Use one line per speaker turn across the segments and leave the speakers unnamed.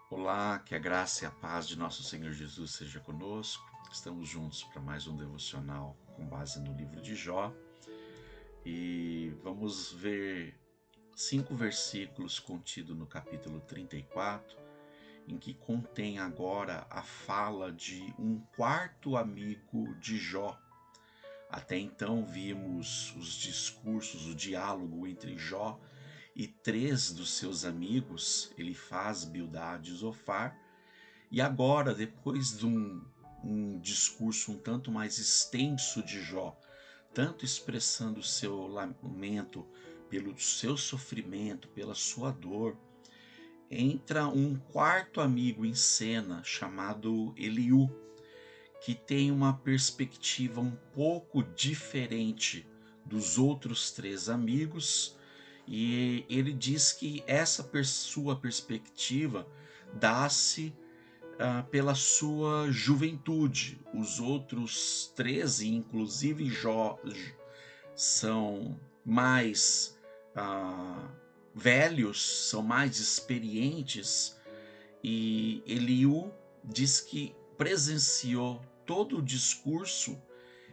Olá, que a graça e a paz de nosso Senhor Jesus seja conosco. Estamos juntos para mais um devocional com base no livro de Jó e vamos ver 5 versículos contidos no capítulo 34, em que contém agora a fala de um quarto amigo de Jó. Até então vimos os discursos, o diálogo entre Jó e 3 dos seus amigos, Elifaz, Bildade e Zofar. E agora, depois de um discurso um tanto mais extenso de Jó, tanto expressando o seu lamento pelo seu sofrimento, pela sua dor, entra um quarto amigo em cena chamado Eliú, que tem uma perspectiva um pouco diferente dos outros 3 amigos, e ele diz que essa sua perspectiva dá-se pela sua juventude. Os outros 13, inclusive Jó, são mais velhos, são mais experientes, e Eliú diz que presenciou todo o discurso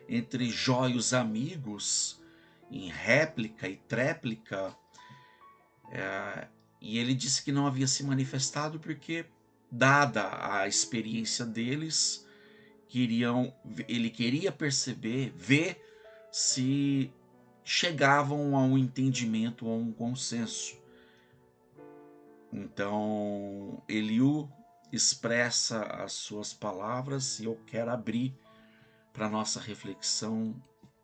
entre Jó e os amigos, em réplica e tréplica, e ele disse que não havia se manifestado porque, dada a experiência deles, ele queria perceber, ver se chegavam a um entendimento, a um consenso. Então, Eliú expressa as suas palavras e eu quero abrir para nossa reflexão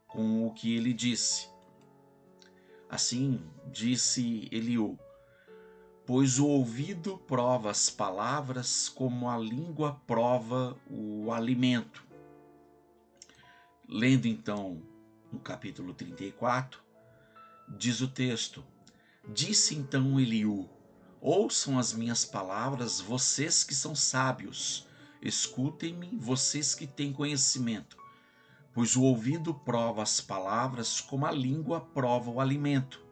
com o que ele disse. Assim disse Eliú: pois o ouvido prova as palavras como a língua prova o alimento. Lendo então no capítulo 34, diz o texto: disse então Eliú: ouçam as minhas palavras, vocês que são sábios, escutem-me, vocês que têm conhecimento, pois o ouvido prova as palavras como a língua prova o alimento.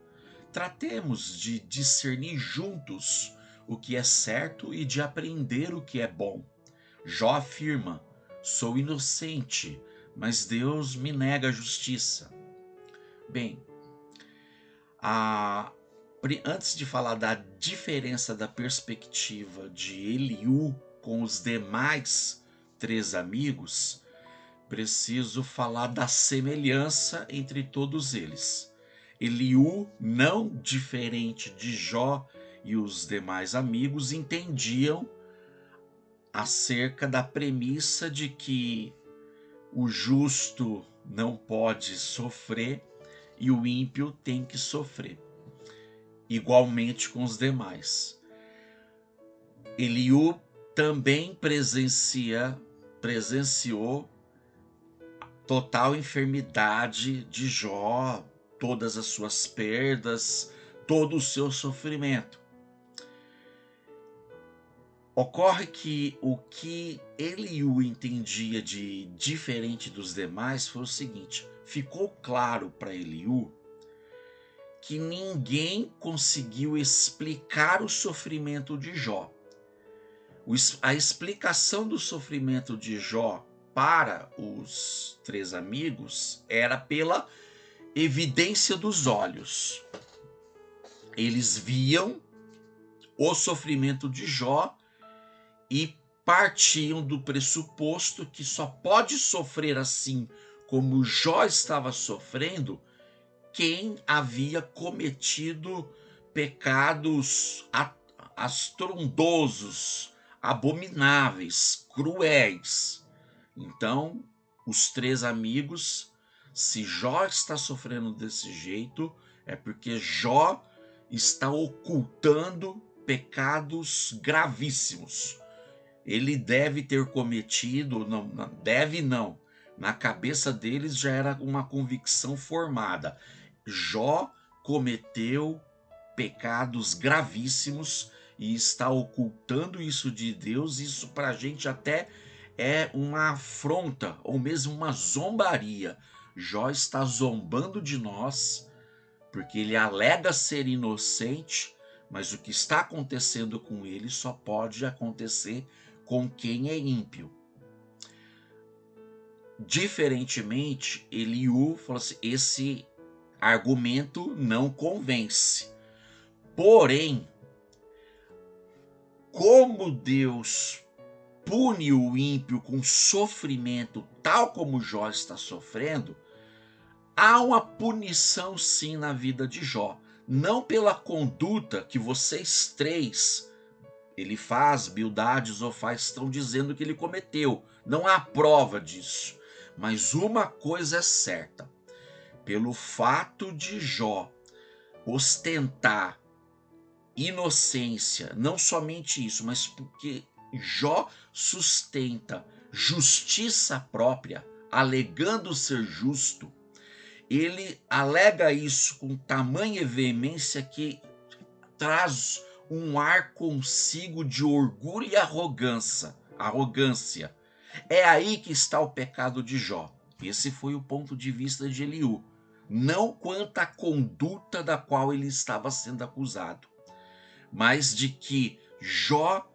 Tratemos de discernir juntos o que é certo e de aprender o que é bom. Jó afirma: sou inocente, mas Deus me nega a justiça. Bem, antes de falar da diferença da perspectiva de Eliú com os demais 3 amigos, preciso falar da semelhança entre todos eles. Eliú, não diferente de Jó e os demais amigos, entendiam acerca da premissa de que o justo não pode sofrer e o ímpio tem que sofrer, igualmente com os demais. Eliú também presenciou total enfermidade de Jó, todas as suas perdas, todo o seu sofrimento. Ocorre que o que Eliú entendia de diferente dos demais foi o seguinte: ficou claro para Eliú que ninguém conseguiu explicar o sofrimento de Jó. A explicação do sofrimento de Jó para os 3 amigos era pela evidência dos olhos. Eles viam o sofrimento de Jó e partiam do pressuposto que só pode sofrer assim como Jó estava sofrendo quem havia cometido pecados astrondosos, abomináveis, cruéis. Então, os 3 amigos, se Jó está sofrendo desse jeito, é porque Jó está ocultando pecados gravíssimos. Ele deve ter cometido, não, na cabeça deles já era uma convicção formada. Jó cometeu pecados gravíssimos e está ocultando isso de Deus. Isso para a gente até é uma afronta ou mesmo uma zombaria. Jó está zombando de nós porque ele alega ser inocente, mas o que está acontecendo com ele só pode acontecer com quem é ímpio. Diferentemente, Eliú falou assim: esse argumento não convence. Porém, como Deus pune o ímpio com sofrimento, tal como Jó está sofrendo, há uma punição sim na vida de Jó. Não pela conduta que vocês três, Elifaz, Bildade e Zofar, estão dizendo que ele cometeu. Não há prova disso. Mas uma coisa é certa: pelo fato de Jó ostentar inocência, não somente isso, mas porque Jó sustenta justiça própria, alegando ser justo, ele alega isso com tamanha veemência que traz um ar consigo de orgulho e arrogância. É aí que está o pecado de Jó. Esse foi o ponto de vista de Eliú, não quanto à conduta da qual ele estava sendo acusado, mas de que Jó,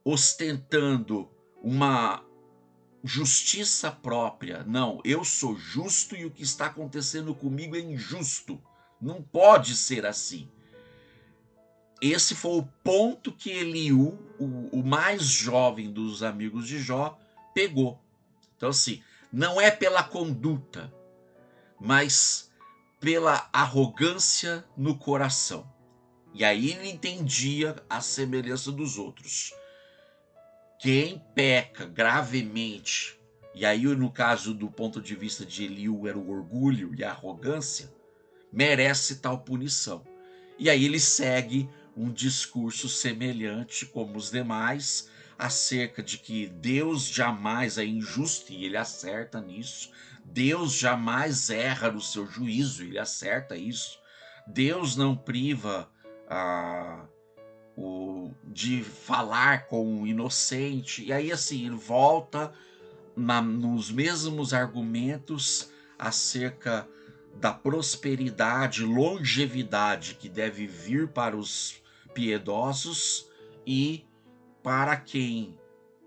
ostentando uma justiça própria, não, eu sou justo e o que está acontecendo comigo é injusto, não pode ser assim. Esse foi o ponto que Eliú, o mais jovem dos amigos de Jó, pegou. Então, assim, não é pela conduta, mas pela arrogância no coração. E aí ele entendia a semelhança dos outros. Quem peca gravemente, e aí no caso do ponto de vista de Eliú era o orgulho e a arrogância, merece tal punição. E aí ele segue um discurso semelhante como os demais, acerca de que Deus jamais é injusto, e ele acerta nisso. Deus jamais erra no seu juízo, ele acerta isso. Deus não priva de falar com o inocente. E aí assim, ele volta nos mesmos argumentos acerca da prosperidade, longevidade que deve vir para os piedosos e para quem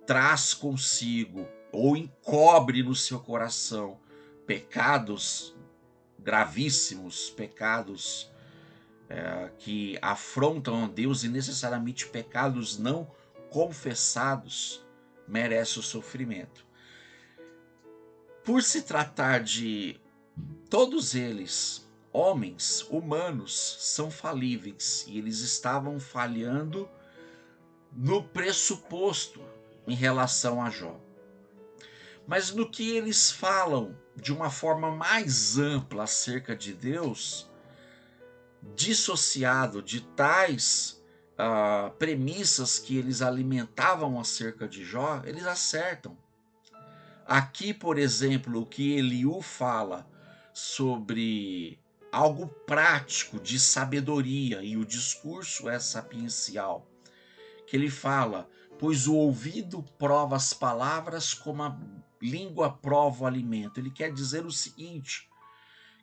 traz consigo ou encobre no seu coração pecados gravíssimos, pecados que afrontam a Deus e necessariamente pecados não confessados, merece o sofrimento. Por se tratar de todos eles, homens, humanos, são falíveis e eles estavam falhando no pressuposto em relação a Jó. Mas no que eles falam de uma forma mais ampla acerca de Deus, dissociado de tais premissas que eles alimentavam acerca de Jó, eles acertam. Aqui, por exemplo, o que Eliú fala sobre algo prático de sabedoria, e o discurso é sapiencial, que ele fala: pois o ouvido prova as palavras como a língua prova o alimento. Ele quer dizer o seguinte,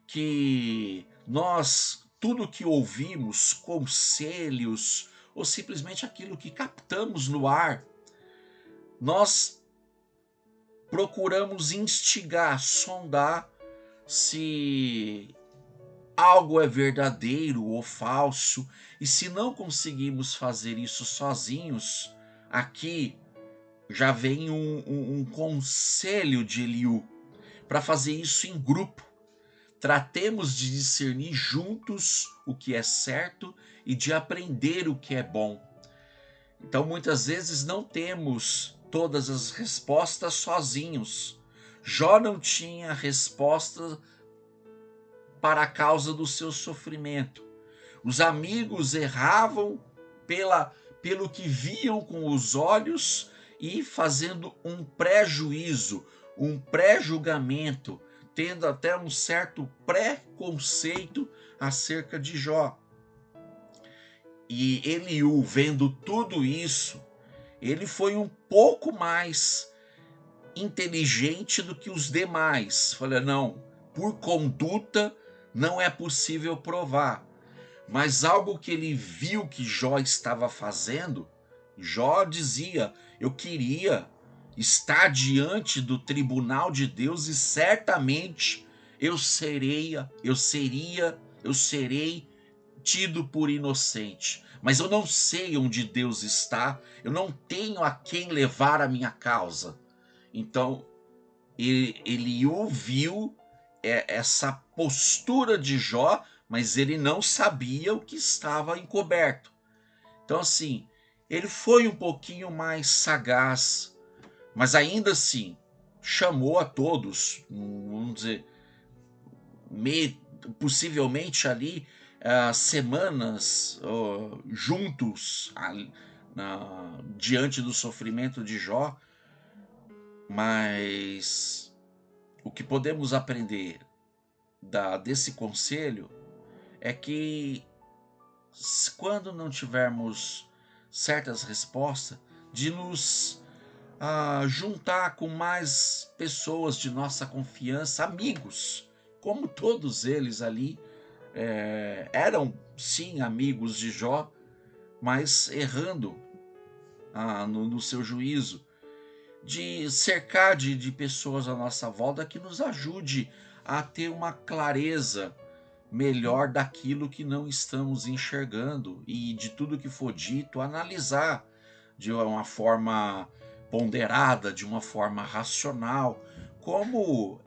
que nós, tudo que ouvimos, conselhos, ou simplesmente aquilo que captamos no ar, nós procuramos instigar, sondar se algo é verdadeiro ou falso, e se não conseguimos fazer isso sozinhos, aqui já vem um conselho de Eliú para fazer isso em grupo. Tratemos de discernir juntos o que é certo e de aprender o que é bom. Então, muitas vezes não temos todas as respostas sozinhos. Jó não tinha resposta para a causa do seu sofrimento. Os amigos erravam pelo que viam com os olhos e fazendo um pré-juízo, um pré-julgamento, tendo até um certo preconceito acerca de Jó. E Eliú, vendo tudo isso, ele foi um pouco mais inteligente do que os demais. Falei, não, por conduta não é possível provar, mas algo que ele viu que Jó estava fazendo. Jó dizia: eu queria estar diante do tribunal de Deus e certamente eu serei tido por inocente. Mas eu não sei onde Deus está, eu não tenho a quem levar a minha causa. Então ele ouviu essa postura de Jó, mas ele não sabia o que estava encoberto. Então, assim, ele foi um pouquinho mais sagaz, mas ainda assim chamou a todos, vamos dizer, possivelmente ali semanas juntos diante do sofrimento de Jó, mas o que podemos aprender desse conselho é que quando não tivermos certas respostas, de nos juntar com mais pessoas de nossa confiança, amigos, como todos eles ali eram sim amigos de Jó, mas errando no seu juízo, de cercar de pessoas à nossa volta que nos ajude a ter uma clareza melhor daquilo que não estamos enxergando e de tudo que for dito, analisar de uma forma ponderada, de uma forma racional, como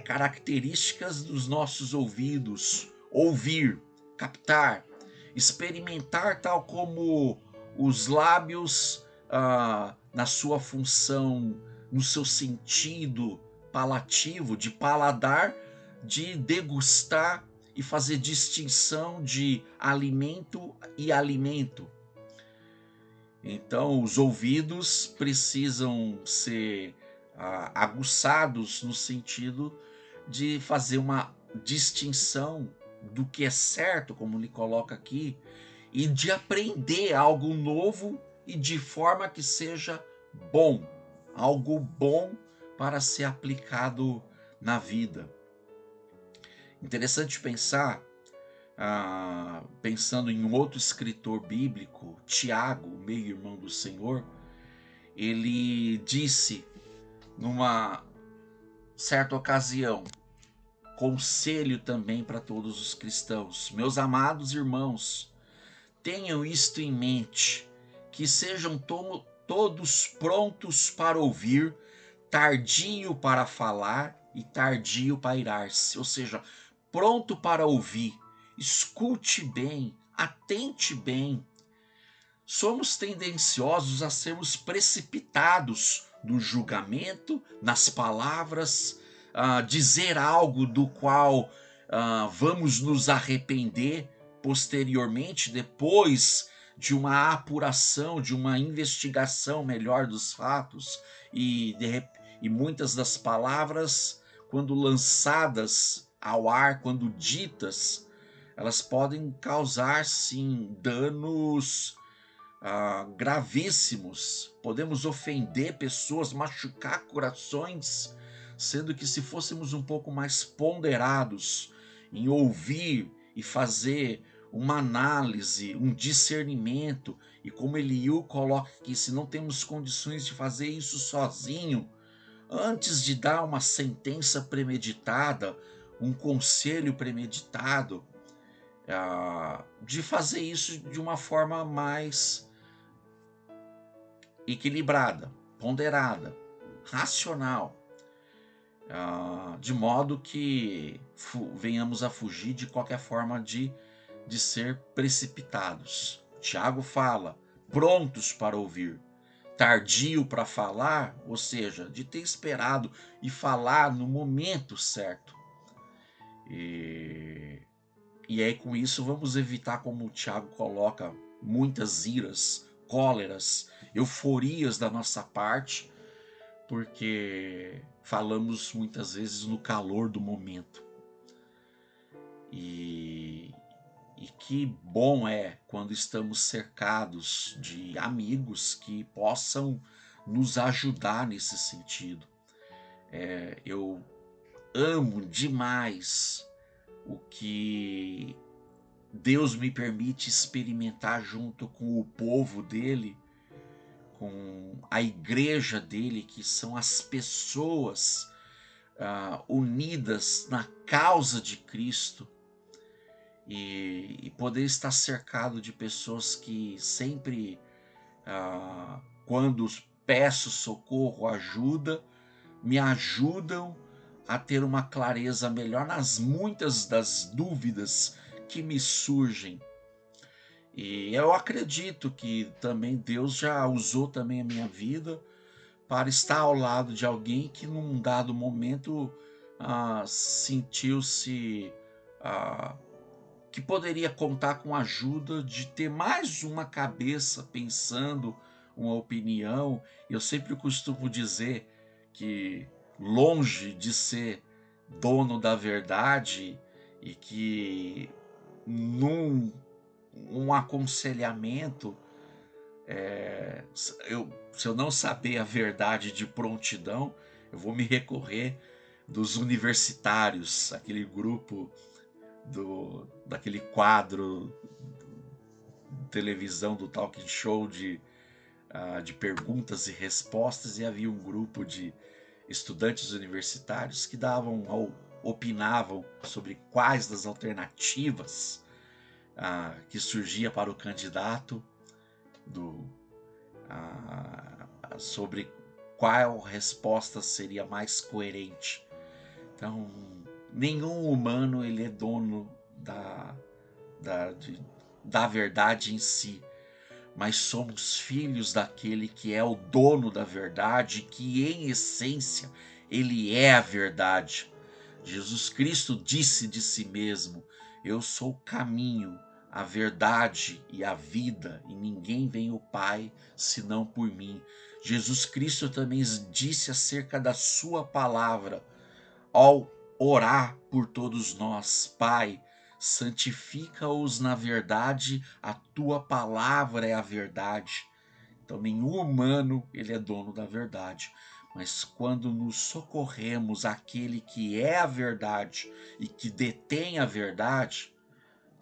características dos nossos ouvidos, ouvir, captar, experimentar, tal como os lábios na sua função, no seu sentido palativo, de paladar, de degustar e fazer distinção de alimento e alimento. Então, os ouvidos precisam ser aguçados no sentido de fazer uma distinção do que é certo, como ele coloca aqui, e de aprender algo novo e de forma que seja bom, algo bom para ser aplicado na vida. Interessante pensar, pensando em um outro escritor bíblico, Tiago, meio-irmão do Senhor, ele disse numa certa ocasião, conselho também para todos os cristãos: meus amados irmãos, tenham isto em mente, que sejam todos prontos para ouvir, tardio para falar e tardio para irar-se. Ou seja, pronto para ouvir, escute bem, atente bem. Somos tendenciosos a sermos precipitados no julgamento, nas palavras, dizer algo do qual vamos nos arrepender posteriormente, depois de uma apuração, de uma investigação melhor dos fatos, e muitas das palavras, quando lançadas ao ar, quando ditas, elas podem causar sim danos gravíssimos. Podemos ofender pessoas, machucar corações, sendo que se fôssemos um pouco mais ponderados em ouvir e fazer uma análise, um discernimento, e como Eliú coloca aqui, se não temos condições de fazer isso sozinho, antes de dar uma sentença premeditada, um conselho premeditado, de fazer isso de uma forma mais equilibrada, ponderada, racional, de modo que venhamos a fugir de qualquer forma de ser precipitados. Tiago fala, prontos para ouvir, tardio para falar, ou seja, de ter esperado e falar no momento certo. E aí com isso vamos evitar, como o Tiago coloca, muitas iras, cóleras, euforias da nossa parte, porque falamos muitas vezes no calor do momento. E que bom é quando estamos cercados de amigos que possam nos ajudar nesse sentido. Eu amo demais o que Deus me permite experimentar junto com o povo dele, com a igreja dele, que são as pessoas unidas na causa de Cristo, e poder estar cercado de pessoas que sempre, quando peço socorro, ajuda, me ajudam a ter uma clareza melhor nas muitas das dúvidas que me surgem. E eu acredito que também Deus já usou também a minha vida para estar ao lado de alguém que num dado momento sentiu-se que poderia contar com a ajuda de ter mais uma cabeça pensando, uma opinião. Eu sempre costumo dizer que, longe de ser dono da verdade, e que num um aconselhamento, se eu não saber a verdade de prontidão, eu vou me recorrer dos universitários, aquele grupo daquele quadro de televisão, do talk show de perguntas e respostas, e havia um grupo de estudantes universitários que opinavam sobre quais das alternativas que surgia para o candidato, sobre qual resposta seria mais coerente. Então, nenhum humano ele é dono da verdade em si, mas somos filhos daquele que é o dono da verdade, que em essência ele é a verdade. Jesus Cristo disse de si mesmo: eu sou o caminho, a verdade e a vida, e ninguém vem ao Pai senão por mim. Jesus Cristo também disse acerca da sua palavra, ao orar por todos nós: Pai, santifica-os na verdade, a tua palavra é a verdade. Então nenhum humano ele é dono da verdade, mas quando nos socorremos àquele que é a verdade e que detém a verdade,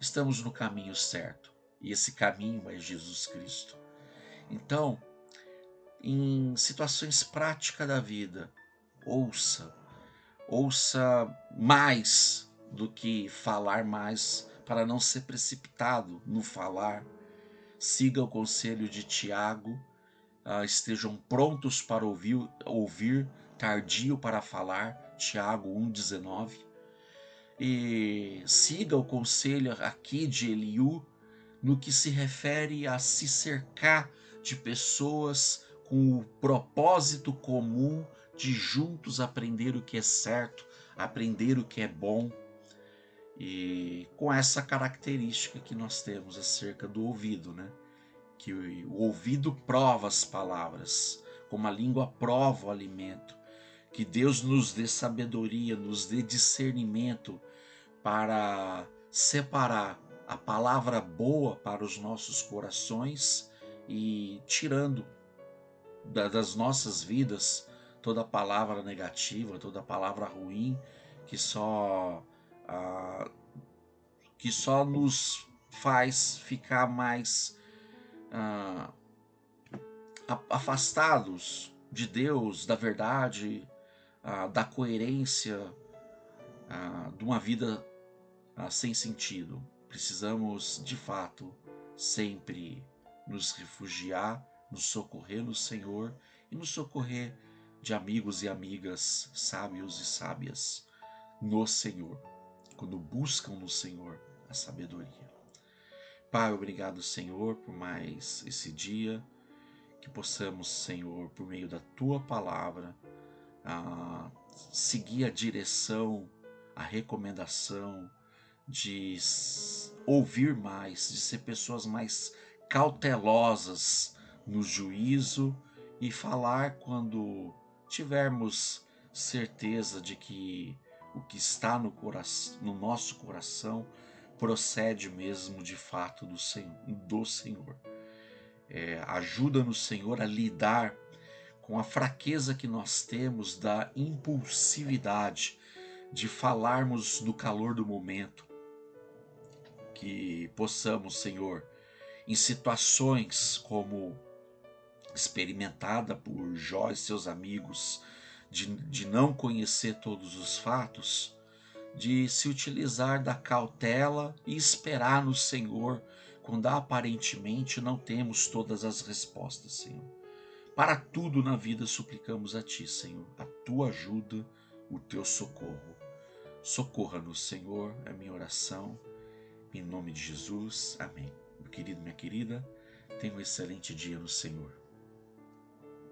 estamos no caminho certo. E esse caminho é Jesus Cristo. Então, em situações práticas da vida, ouça mais do que falar mais, para não ser precipitado no falar. Siga o conselho de Tiago, estejam prontos para ouvir, tardio para falar, Tiago 1,19. E siga o conselho aqui de Eliú no que se refere a se cercar de pessoas com o propósito comum de juntos aprender o que é certo, aprender o que é bom, e com essa característica que nós temos acerca do ouvido, né? Que o ouvido prova as palavras, como a língua prova o alimento. Que Deus nos dê sabedoria, nos dê discernimento para separar a palavra boa para os nossos corações e tirando das nossas vidas toda palavra negativa, toda palavra ruim que só nos faz ficar mais afastados de Deus, da verdade, da coerência, de uma vida sem sentido. Precisamos, de fato, sempre nos refugiar, nos socorrer no Senhor e nos socorrer de amigos e amigas sábios e sábias no Senhor, quando buscam no Senhor a sabedoria. Pai, obrigado, Senhor, por mais esse dia, que possamos, Senhor, por meio da Tua palavra, seguir a direção, a recomendação de ouvir mais, de ser pessoas mais cautelosas no juízo e falar quando tivermos certeza de que o que está no nosso coração procede mesmo de fato do Senhor. Ajuda-nos, Senhor, a lidar com a fraqueza que nós temos da impulsividade, de falarmos no calor do momento, que possamos, Senhor, em situações como experimentada por Jó e seus amigos, de não conhecer todos os fatos, de se utilizar da cautela e esperar no Senhor, quando aparentemente não temos todas as respostas, Senhor. Para tudo na vida suplicamos a Ti, Senhor, a Tua ajuda, o Teu socorro. Socorra-nos, Senhor, é a minha oração, em nome de Jesus, amém. Meu querido, minha querida, tenha um excelente dia no Senhor.